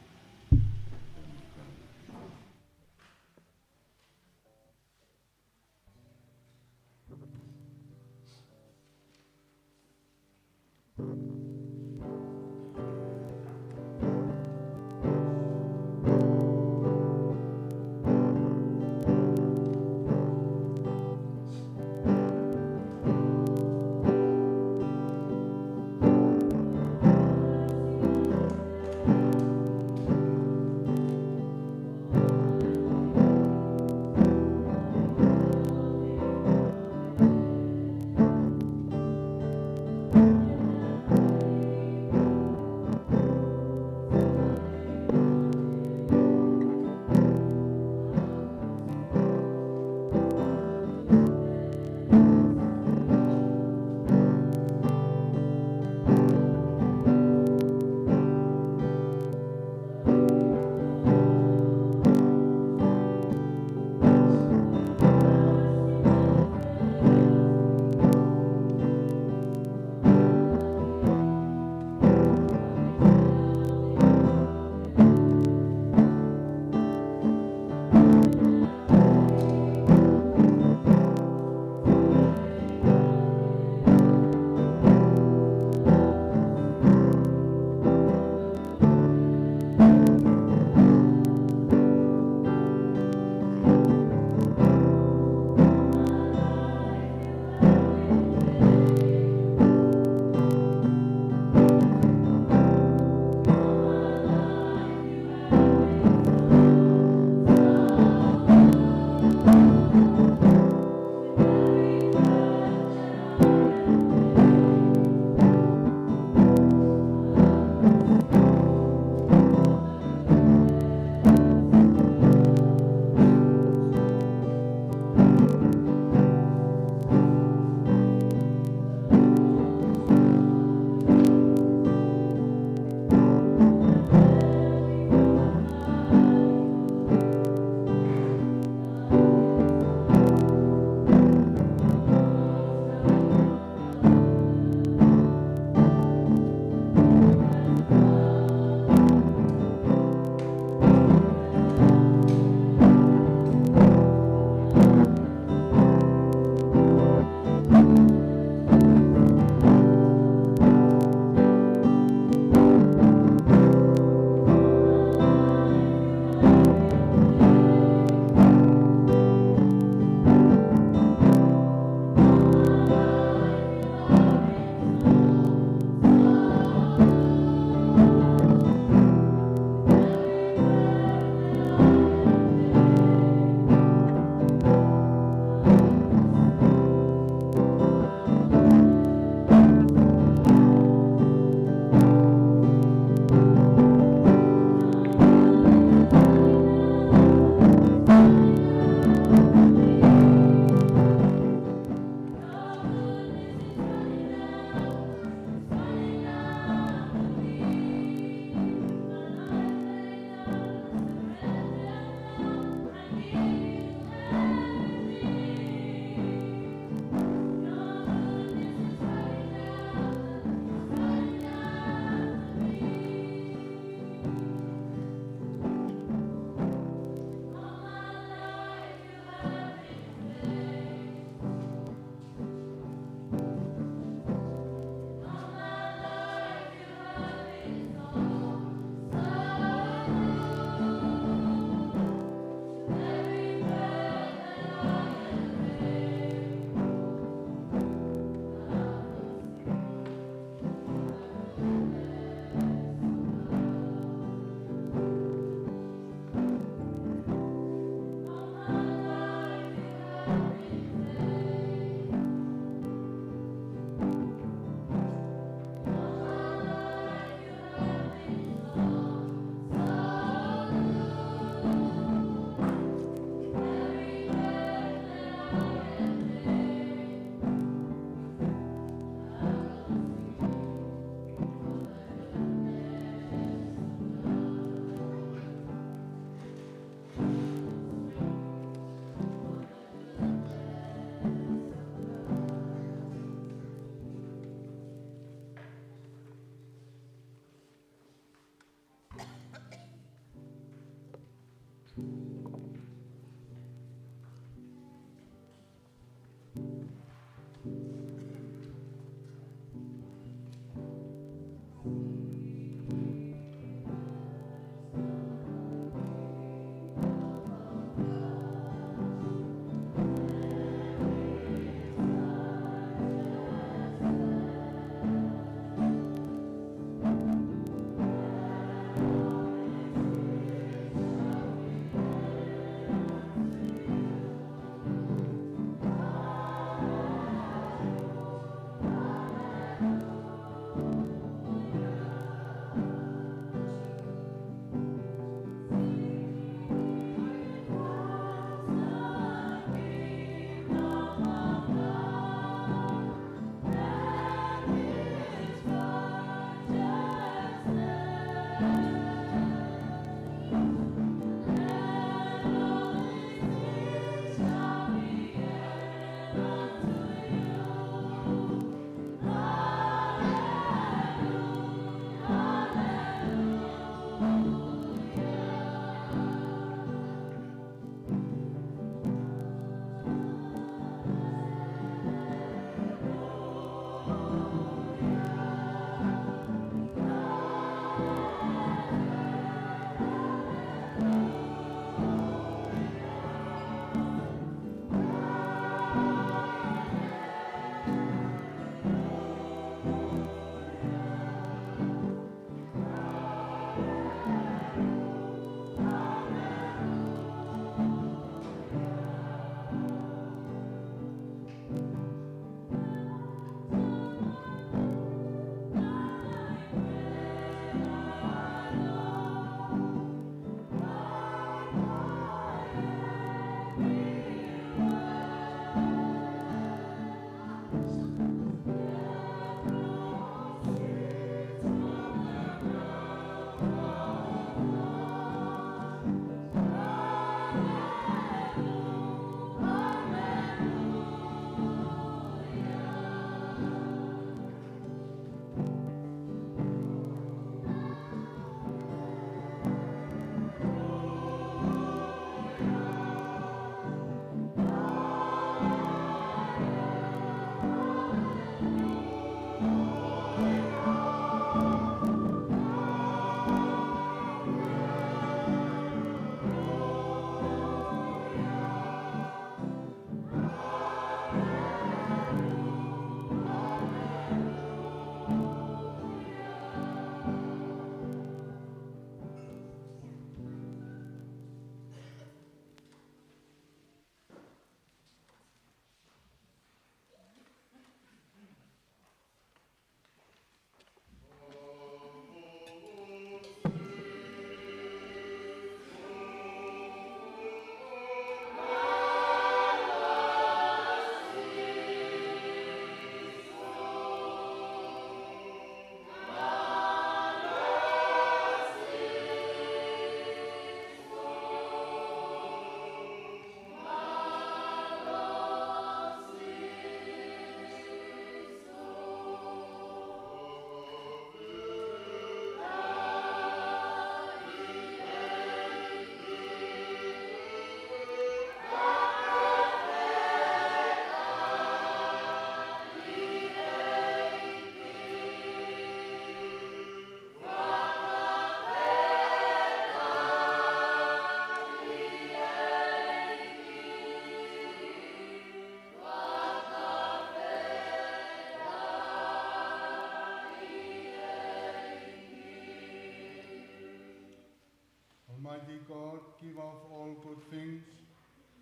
Speaker 1: Almighty God, giver of all good things,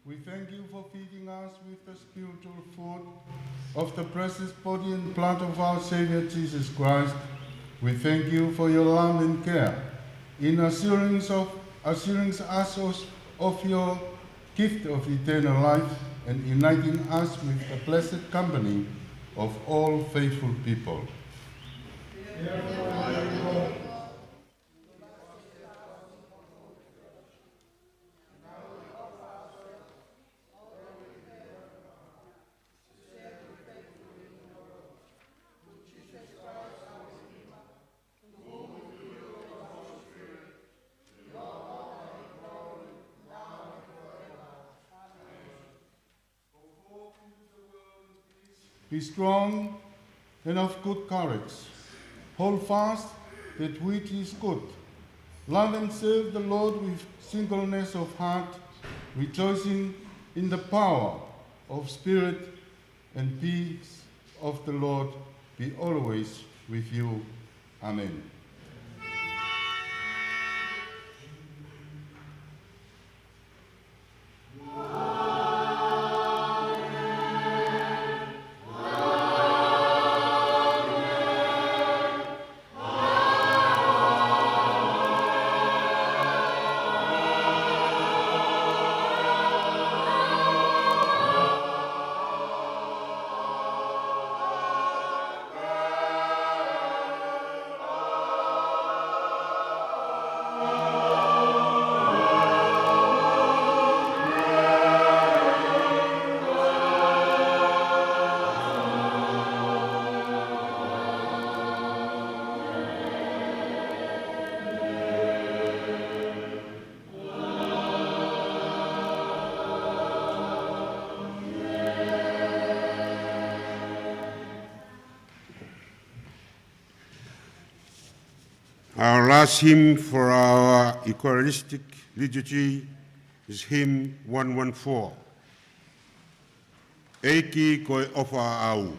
Speaker 1: we thank you for feeding us with the spiritual food of the precious body and blood of our Savior Jesus Christ. We thank you for your love and care in assuring us of your gift of eternal life and uniting us with the blessed company of all faithful people. Be strong and of good courage. Hold fast that which is good. Love and serve the Lord with singleness of heart, rejoicing in the power of spirit, and peace of the Lord be always with you. Amen.
Speaker 3: Our last hymn for our Eucharistic liturgy is hymn 114. Eiki koe ofa au.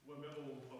Speaker 7: Well,